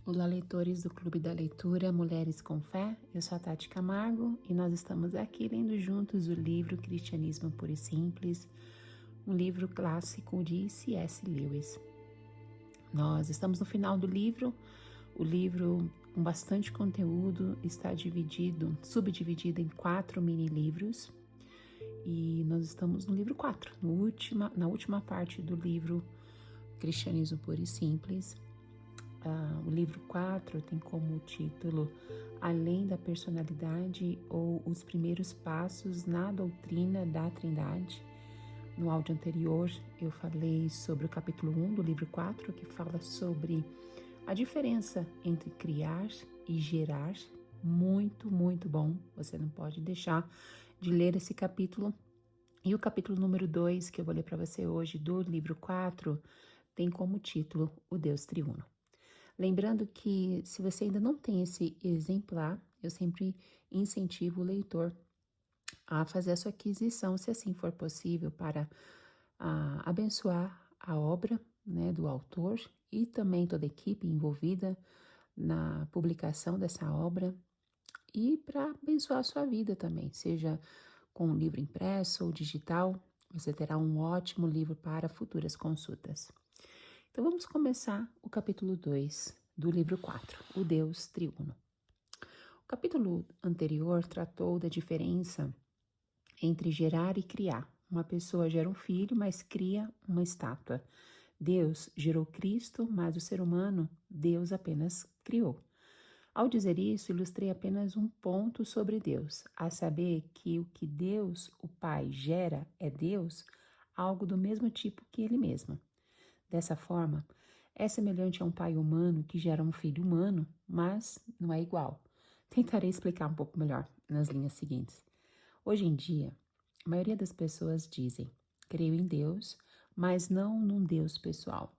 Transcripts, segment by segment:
Olá, leitores do Clube da Leitura Mulheres com Fé. Eu sou a Tati Camargo e nós estamos aqui lendo juntos o livro Cristianismo Puro e Simples, um livro clássico de C.S. Lewis. Nós estamos no final do livro. O livro, com bastante conteúdo, está subdividido em 4 mini-livros. E nós estamos no livro 4, na última parte do livro Cristianismo Puro e Simples. O livro 4 tem como título Além da Personalidade ou Os Primeiros Passos na Doutrina da Trindade. No áudio anterior eu falei sobre o capítulo 1 do livro 4, que fala sobre a diferença entre criar e gerar. Muito, muito bom. Você não pode deixar de ler esse capítulo. E o capítulo número 2, que eu vou ler para você hoje, do livro 4, tem como título O Deus Triuno. Lembrando que, se você ainda não tem esse exemplar, eu sempre incentivo o leitor a fazer a sua aquisição, se assim for possível, para abençoar a obra, né, do autor e também toda a equipe envolvida na publicação dessa obra e para abençoar a sua vida também, seja com um livro impresso ou digital. Você terá um ótimo livro para futuras consultas. Então vamos começar o capítulo 2 do livro 4, O Deus Triuno. O capítulo anterior tratou da diferença entre gerar e criar. Uma pessoa gera um filho, mas cria uma estátua. Deus gerou Cristo, mas o ser humano, Deus apenas criou. Ao dizer isso, ilustrei apenas um ponto sobre Deus, a saber que o que Deus, o Pai, gera é Deus, algo do mesmo tipo que Ele mesmo. Dessa forma, é semelhante a um pai humano que gera um filho humano, mas não é igual. Tentarei explicar um pouco melhor nas linhas seguintes. Hoje em dia, a maioria das pessoas dizem: creio em Deus, mas não num Deus pessoal.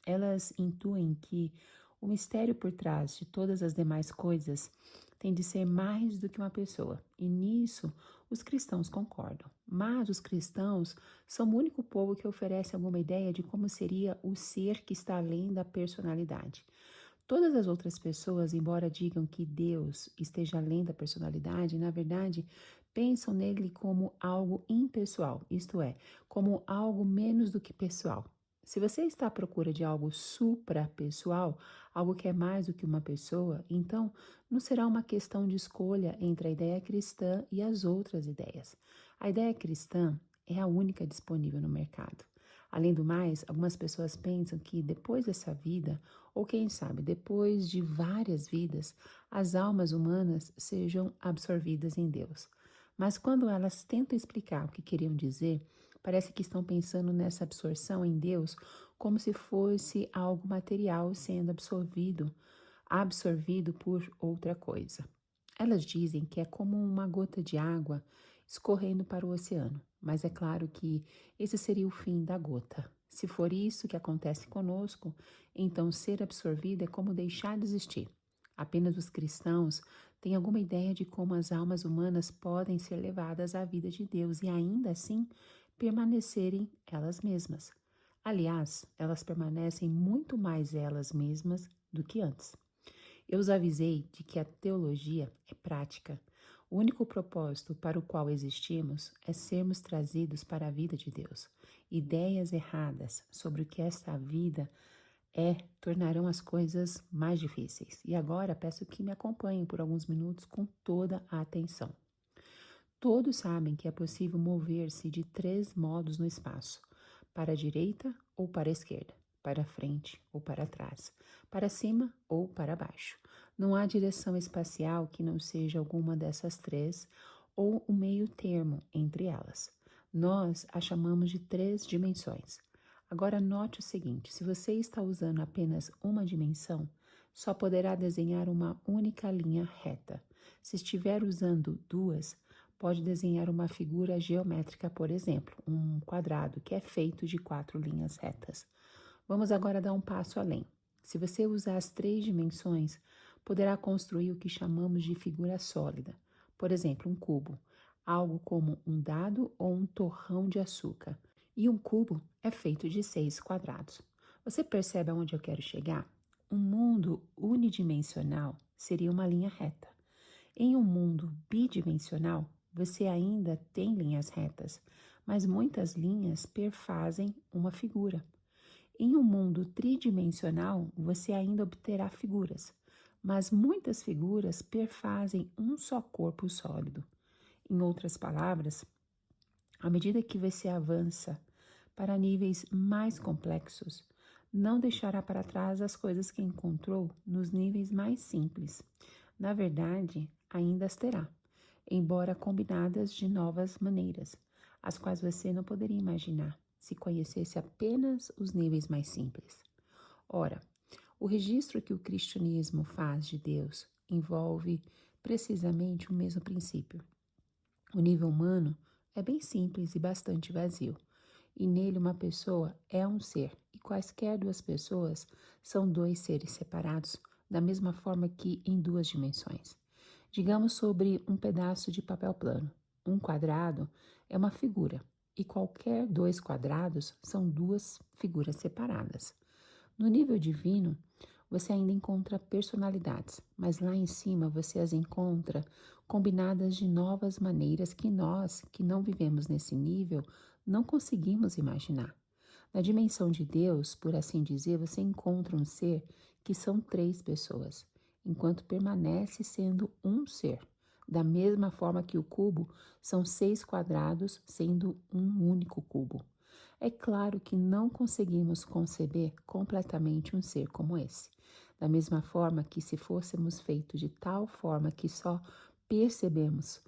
Elas intuem que o mistério por trás de todas as demais coisas tem de ser mais do que uma pessoa, e nisso os cristãos concordam. Mas os cristãos são o único povo que oferece alguma ideia de como seria o ser que está além da personalidade. Todas as outras pessoas, embora digam que Deus esteja além da personalidade, na verdade, pensam nele como algo impessoal, isto é, como algo menos do que pessoal. Se você está à procura de algo suprapessoal, algo que é mais do que uma pessoa, então não será uma questão de escolha entre a ideia cristã e as outras ideias. A ideia cristã é a única disponível no mercado. Além do mais, algumas pessoas pensam que depois dessa vida, ou quem sabe, depois de várias vidas, as almas humanas sejam absorvidas em Deus. Mas quando elas tentam explicar o que queriam dizer, parece que estão pensando nessa absorção em Deus como se fosse algo material sendo absorvido por outra coisa. Elas dizem que é como uma gota de água escorrendo para o oceano, mas é claro que esse seria o fim da gota. Se for isso que acontece conosco, então ser absorvido é como deixar de existir. Apenas os cristãos têm alguma ideia de como as almas humanas podem ser levadas à vida de Deus e ainda assim permanecerem elas mesmas. Aliás, elas permanecem muito mais elas mesmas do que antes. Eu os avisei de que a teologia é prática. O único propósito para o qual existimos é sermos trazidos para a vida de Deus. Ideias erradas sobre o que esta vida tornarão as coisas mais difíceis. E agora peço que me acompanhem por alguns minutos com toda a atenção. Todos sabem que é possível mover-se de 3 modos no espaço: para a direita ou para a esquerda, para frente ou para trás, para cima ou para baixo. Não há direção espacial que não seja alguma dessas 3 ou um meio termo entre elas. Nós a chamamos de 3 dimensões. Agora note o seguinte: se você está usando apenas uma dimensão, só poderá desenhar uma única linha reta. Se estiver usando 2, pode desenhar uma figura geométrica, por exemplo, um quadrado que é feito de 4 linhas retas. Vamos agora dar um passo além. Se você usar as 3 dimensões, poderá construir o que chamamos de figura sólida. Por exemplo, um cubo, algo como um dado ou um torrão de açúcar. E um cubo é feito de 6 quadrados. Você percebe aonde eu quero chegar? Um mundo unidimensional, seria uma linha reta. Em um mundo bidimensional, você ainda tem linhas retas, mas muitas linhas perfazem uma figura. Em um mundo tridimensional, você ainda obterá figuras, mas muitas figuras perfazem um só corpo sólido. Em outras palavras, à medida que você avança para níveis mais complexos, não deixará para trás as coisas que encontrou nos níveis mais simples. Na verdade, ainda as terá, embora combinadas de novas maneiras, as quais você não poderia imaginar se conhecesse apenas os níveis mais simples. Ora, o registro que o cristianismo faz de Deus envolve precisamente o mesmo princípio. O nível humano é bem simples e bastante vazio, e nele uma pessoa é um ser, e quaisquer duas pessoas são dois seres separados, da mesma forma que em duas dimensões. Digamos sobre um pedaço de papel plano. Um quadrado é uma figura, e qualquer dois quadrados são duas figuras separadas. No nível divino, você ainda encontra personalidades, mas lá em cima você as encontra combinadas de novas maneiras que nós, que não vivemos nesse nível, não conseguimos imaginar. Na dimensão de Deus, por assim dizer, você encontra um ser que são três pessoas, enquanto permanece sendo um ser. Da mesma forma que o cubo são 6 quadrados, sendo um único cubo. É claro que não conseguimos conceber completamente um ser como esse. Da mesma forma que se fôssemos feitos de tal forma que só percebêssemos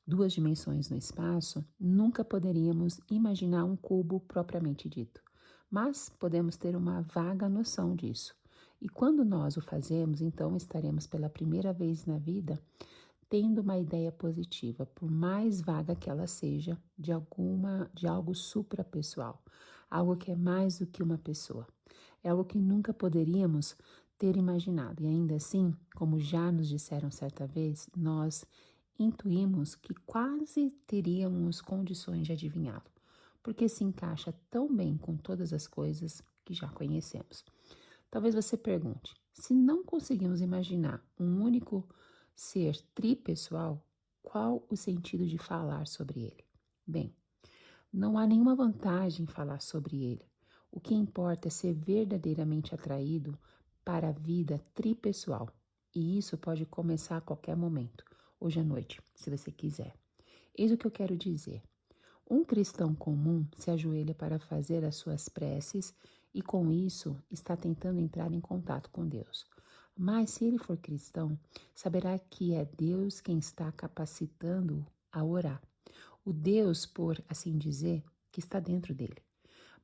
duas dimensões no espaço, nunca poderíamos imaginar um cubo propriamente dito. Mas podemos ter uma vaga noção disso. E quando nós o fazemos, então estaremos pela primeira vez na vida tendo uma ideia positiva, por mais vaga que ela seja, de algo suprapessoal, algo que é mais do que uma pessoa. É algo que nunca poderíamos ter imaginado. E ainda assim, como já nos disseram certa vez, nós intuímos que quase teríamos condições de adivinhá-lo, porque se encaixa tão bem com todas as coisas que já conhecemos. Talvez você pergunte: se não conseguimos imaginar um único ser tripessoal, qual o sentido de falar sobre ele? Bem, não há nenhuma vantagem em falar sobre ele. O que importa é ser verdadeiramente atraído para a vida tripessoal. E isso pode começar a qualquer momento, hoje à noite, se você quiser. Eis o que eu quero dizer. Um cristão comum se ajoelha para fazer as suas preces e, com isso, está tentando entrar em contato com Deus. Mas, se ele for cristão, saberá que é Deus quem está capacitando-o a orar. O Deus, por assim dizer, que está dentro dele.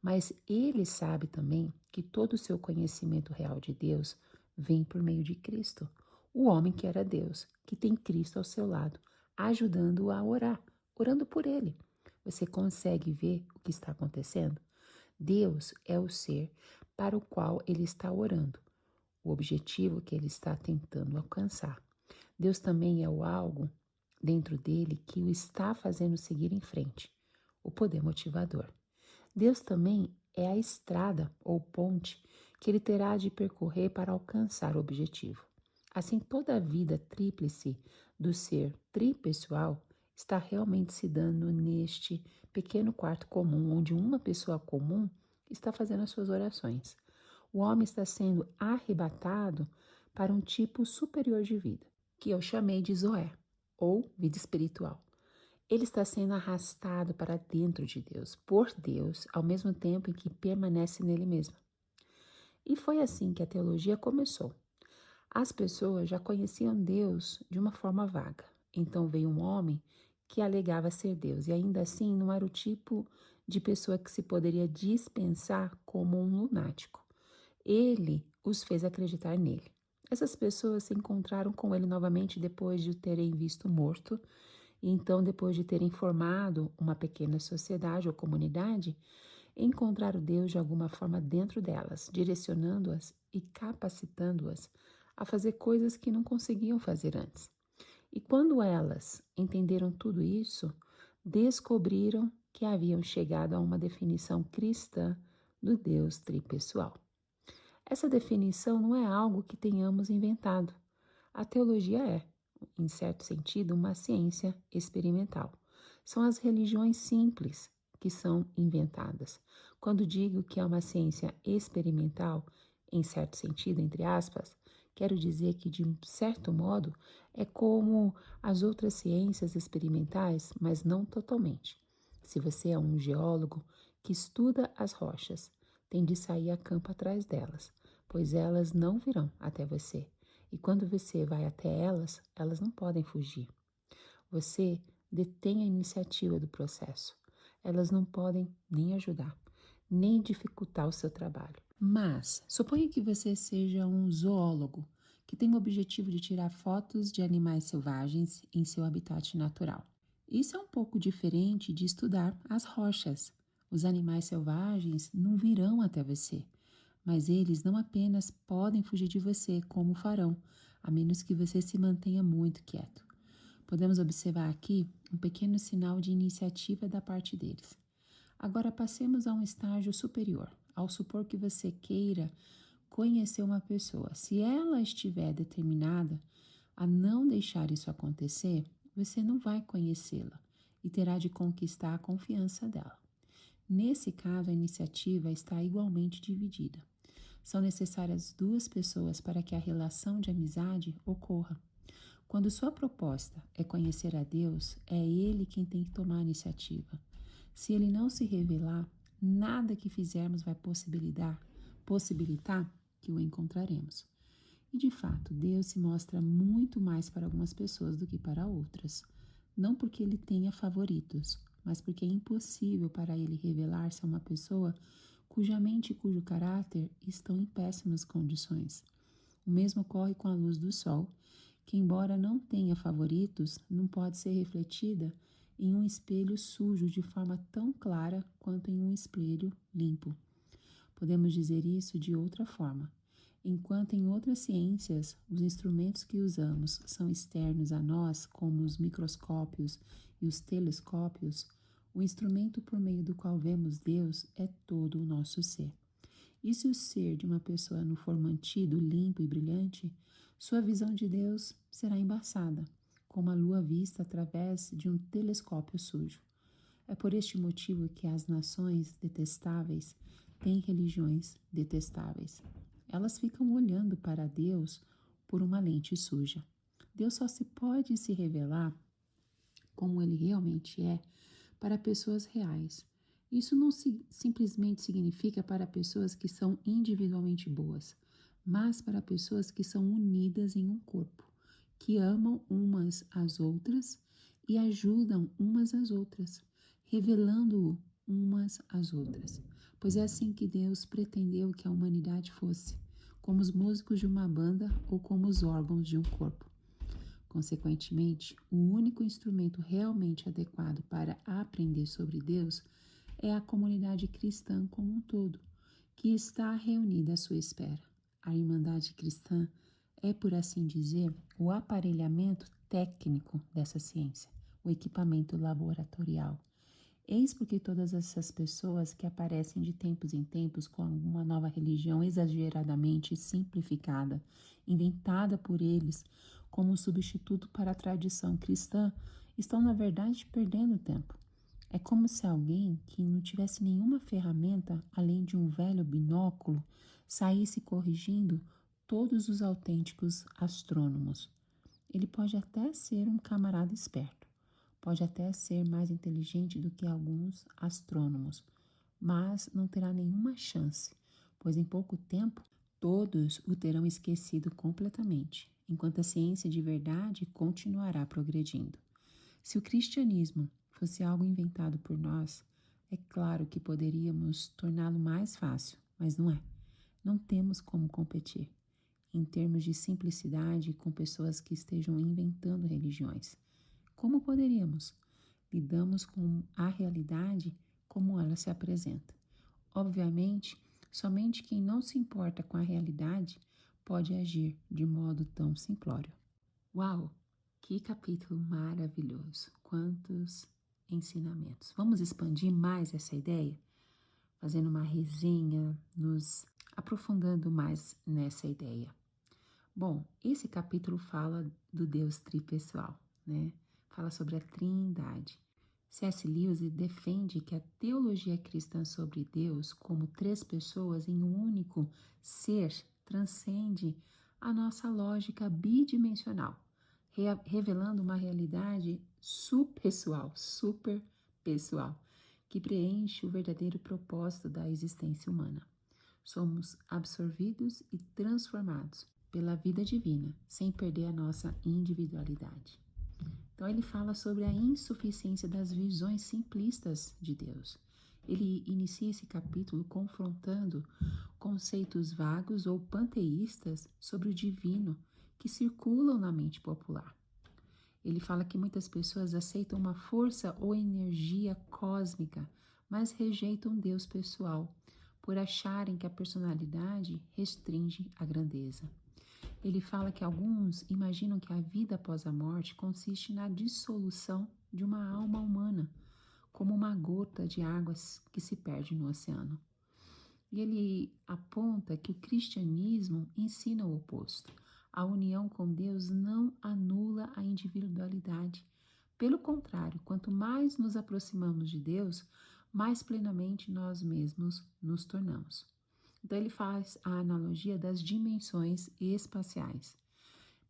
Mas ele sabe também que todo o seu conhecimento real de Deus vem por meio de Cristo, o homem que era Deus, que tem Cristo ao seu lado, ajudando-o a orar, orando por ele. Você consegue ver o que está acontecendo? Deus é o ser para o qual ele está orando, o objetivo que ele está tentando alcançar. Deus também é o algo dentro dele que o está fazendo seguir em frente, o poder motivador. Deus também é a estrada ou ponte que ele terá de percorrer para alcançar o objetivo. Assim, toda a vida tríplice do ser tripessoal está realmente se dando neste pequeno quarto comum, onde uma pessoa comum está fazendo as suas orações. O homem está sendo arrebatado para um tipo superior de vida, que eu chamei de Zoé, ou vida espiritual. Ele está sendo arrastado para dentro de Deus, por Deus, ao mesmo tempo em que permanece nele mesmo. E foi assim que a teologia começou. As pessoas já conheciam Deus de uma forma vaga. Então veio um homem que alegava ser Deus, e ainda assim não era o tipo de pessoa que se poderia dispensar como um lunático. Ele os fez acreditar nele. Essas pessoas se encontraram com ele novamente depois de o terem visto morto. E então, depois de terem formado uma pequena sociedade ou comunidade, encontraram Deus de alguma forma dentro delas, direcionando-as e capacitando-as a fazer coisas que não conseguiam fazer antes. E quando elas entenderam tudo isso, descobriram que haviam chegado a uma definição cristã do Deus tripessoal. Essa definição não é algo que tenhamos inventado. A teologia é, em certo sentido, uma ciência experimental. São as religiões simples que são inventadas. Quando digo que é uma ciência experimental, em certo sentido, entre aspas, quero dizer que, de um certo modo, é como as outras ciências experimentais, mas não totalmente. Se você é um geólogo que estuda as rochas, tem de sair a campo atrás delas, pois elas não virão até você. E quando você vai até elas, elas não podem fugir. Você detém a iniciativa do processo. Elas não podem nem ajudar, nem dificultar o seu trabalho. Mas suponha que você seja um zoólogo que tem o objetivo de tirar fotos de animais selvagens em seu habitat natural. Isso é um pouco diferente de estudar as rochas. Os animais selvagens não virão até você, mas eles não apenas podem fugir de você, como farão, a menos que você se mantenha muito quieto. Podemos observar aqui um pequeno sinal de iniciativa da parte deles. Agora passemos a um estágio superior. Ao supor que você queira conhecer uma pessoa, se ela estiver determinada a não deixar isso acontecer, você não vai conhecê-la e terá de conquistar a confiança dela. Nesse caso, a iniciativa está igualmente dividida. São necessárias duas pessoas para que a relação de amizade ocorra. Quando sua proposta é conhecer a Deus, é Ele quem tem que tomar a iniciativa. Se Ele não se revelar, nada que fizermos vai possibilitar que o encontraremos. E de fato, Deus se mostra muito mais para algumas pessoas do que para outras. Não porque Ele tenha favoritos, mas porque é impossível para Ele revelar-se a uma pessoa cuja mente e cujo caráter estão em péssimas condições. O mesmo ocorre com a luz do sol, que, embora não tenha favoritos, não pode ser refletida em um espelho sujo de forma tão clara quanto em um espelho limpo. Podemos dizer isso de outra forma. Enquanto em outras ciências os instrumentos que usamos são externos a nós, como os microscópios e os telescópios, o instrumento por meio do qual vemos Deus é todo o nosso ser. E se o ser de uma pessoa não for mantido limpo e brilhante, sua visão de Deus será embaçada, como a lua vista através de um telescópio sujo. É por este motivo que as nações detestáveis têm religiões detestáveis. Elas ficam olhando para Deus por uma lente suja. Deus só pode se revelar como ele realmente é para pessoas reais. Isso não simplesmente significa para pessoas que são individualmente boas, mas para pessoas que são unidas em um corpo, que amam umas às outras e ajudam umas às outras, revelando-o umas às outras. Pois é assim que Deus pretendeu que a humanidade fosse, como os músicos de uma banda ou como os órgãos de um corpo. Consequentemente, o único instrumento realmente adequado para aprender sobre Deus é a comunidade cristã como um todo, que está reunida à sua espera. A Irmandade Cristã é, por assim dizer, o aparelhamento técnico dessa ciência, o equipamento laboratorial. Eis porque todas essas pessoas que aparecem de tempos em tempos com alguma nova religião exageradamente simplificada, inventada por eles como um substituto para a tradição cristã, estão na verdade perdendo tempo. É como se alguém que não tivesse nenhuma ferramenta além de um velho binóculo saísse corrigindo todos os autênticos astrônomos. Ele pode até ser um camarada esperto, pode até ser mais inteligente do que alguns astrônomos, mas não terá nenhuma chance, pois em pouco tempo todos o terão esquecido completamente, enquanto a ciência de verdade continuará progredindo. Se o cristianismo fosse algo inventado por nós, é claro que poderíamos torná-lo mais fácil, mas não é. Não temos como competir, em termos de simplicidade, com pessoas que estejam inventando religiões. Como poderíamos? Lidamos com a realidade como ela se apresenta. Obviamente, somente quem não se importa com a realidade pode agir de modo tão simplório. Uau! Que capítulo maravilhoso! Quantos ensinamentos! Vamos expandir mais essa ideia? Fazendo uma resenha, nos aprofundando mais nessa ideia. Bom, esse capítulo fala do Deus tripessoal, né? Fala sobre a Trindade. C.S. Lewis defende que a teologia cristã sobre Deus como três pessoas em um único ser transcende a nossa lógica bidimensional, revelando uma realidade superpessoal, que preenche o verdadeiro propósito da existência humana. Somos absorvidos e transformados pela vida divina, sem perder a nossa individualidade. Então ele fala sobre a insuficiência das visões simplistas de Deus. Ele inicia esse capítulo confrontando conceitos vagos ou panteístas sobre o divino que circulam na mente popular. Ele fala que muitas pessoas aceitam uma força ou energia cósmica, mas rejeitam Deus pessoal, por acharem que a personalidade restringe a grandeza. Ele fala que alguns imaginam que a vida após a morte consiste na dissolução de uma alma humana, como uma gota de água que se perde no oceano. E ele aponta que o cristianismo ensina o oposto. A união com Deus não anula a individualidade. Pelo contrário, quanto mais nos aproximamos de Deus, mais plenamente nós mesmos nos tornamos. Então ele faz a analogia das dimensões espaciais,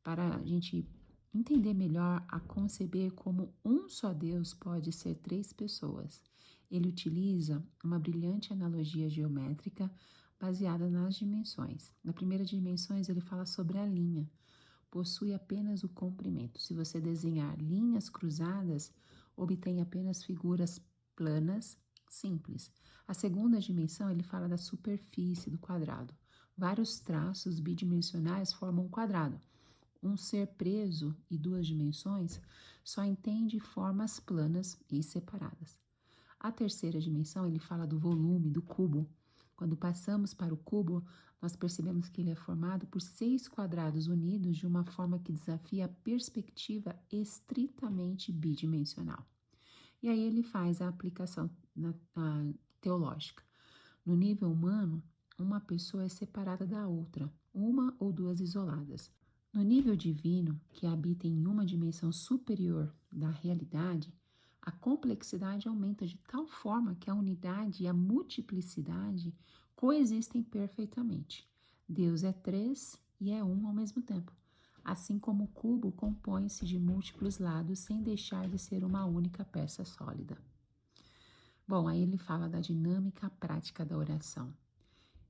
para a gente entender melhor a conceber como um só Deus pode ser três pessoas. Ele utiliza uma brilhante analogia geométrica baseada nas dimensões. Na primeira dimensão, ele fala sobre a linha. Possui apenas o comprimento. Se você desenhar linhas cruzadas, obtém apenas figuras planas, simples. A segunda dimensão, ele fala da superfície do quadrado. Vários traços bidimensionais formam um quadrado. Um ser preso e duas dimensões só entende formas planas e separadas. A terceira dimensão, ele fala do volume, do cubo. Quando passamos para o cubo, nós percebemos que ele é formado por 6 quadrados unidos de uma forma que desafia a perspectiva estritamente bidimensional. E aí ele faz a aplicação teológica. No nível humano, uma pessoa é separada da outra, uma ou duas isoladas. No nível divino, que habita em uma dimensão superior da realidade, a complexidade aumenta de tal forma que a unidade e a multiplicidade coexistem perfeitamente. Deus é três e é um ao mesmo tempo, assim como o cubo compõe-se de múltiplos lados sem deixar de ser uma única peça sólida. Bom, aí ele fala da dinâmica prática da oração.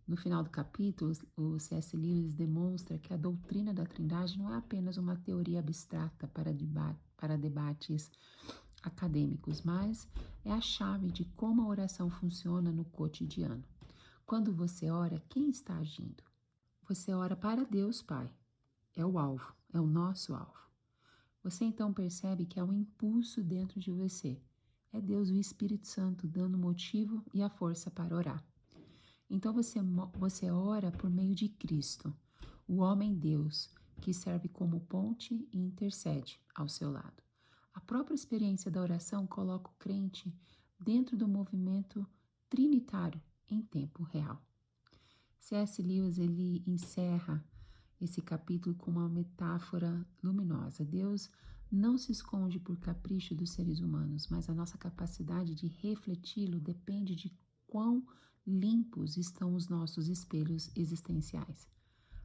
No final do capítulo, o C.S. Lewis demonstra que a doutrina da Trindade não é apenas uma teoria abstrata para debates acadêmicos, mas é a chave de como a oração funciona no cotidiano. Quando você ora, quem está agindo? Você ora para Deus Pai. É o alvo, é o nosso alvo. Você então percebe que há um impulso dentro de você. É Deus, o Espírito Santo, dando o motivo e a força para orar. Então você ora por meio de Cristo, o homem Deus, que serve como ponte e intercede ao seu lado. A própria experiência da oração coloca o crente dentro do movimento trinitário em tempo real. C.S. Lewis ele encerra esse capítulo com uma metáfora luminosa. Deus não se esconde por capricho dos seres humanos, mas a nossa capacidade de refleti-lo depende de quão limpos estão os nossos espelhos existenciais.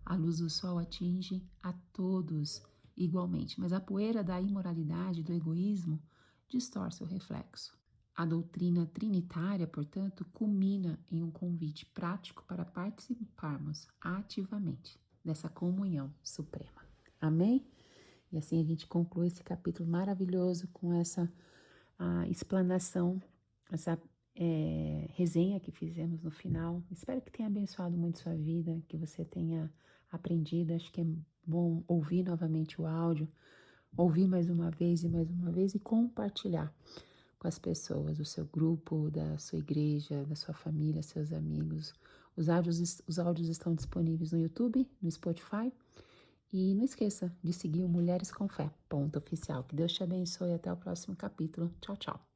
A luz do sol atinge a todos igualmente, mas a poeira da imoralidade, do egoísmo, distorce o reflexo. A doutrina trinitária, portanto, culmina em um convite prático para participarmos ativamente dessa comunhão suprema. Amém? E assim a gente conclui esse capítulo maravilhoso com essa explanação, essa resenha que fizemos no final. Espero que tenha abençoado muito sua vida, que você tenha aprendido. Acho que é bom ouvir novamente o áudio, ouvir mais uma vez e compartilhar com as pessoas, o seu grupo, da sua igreja, da sua família, seus amigos. Os áudios estão disponíveis no YouTube, no Spotify. E não esqueça de seguir o Mulheres com Fé, _oficial. Que Deus te abençoe e até o próximo capítulo. Tchau, tchau.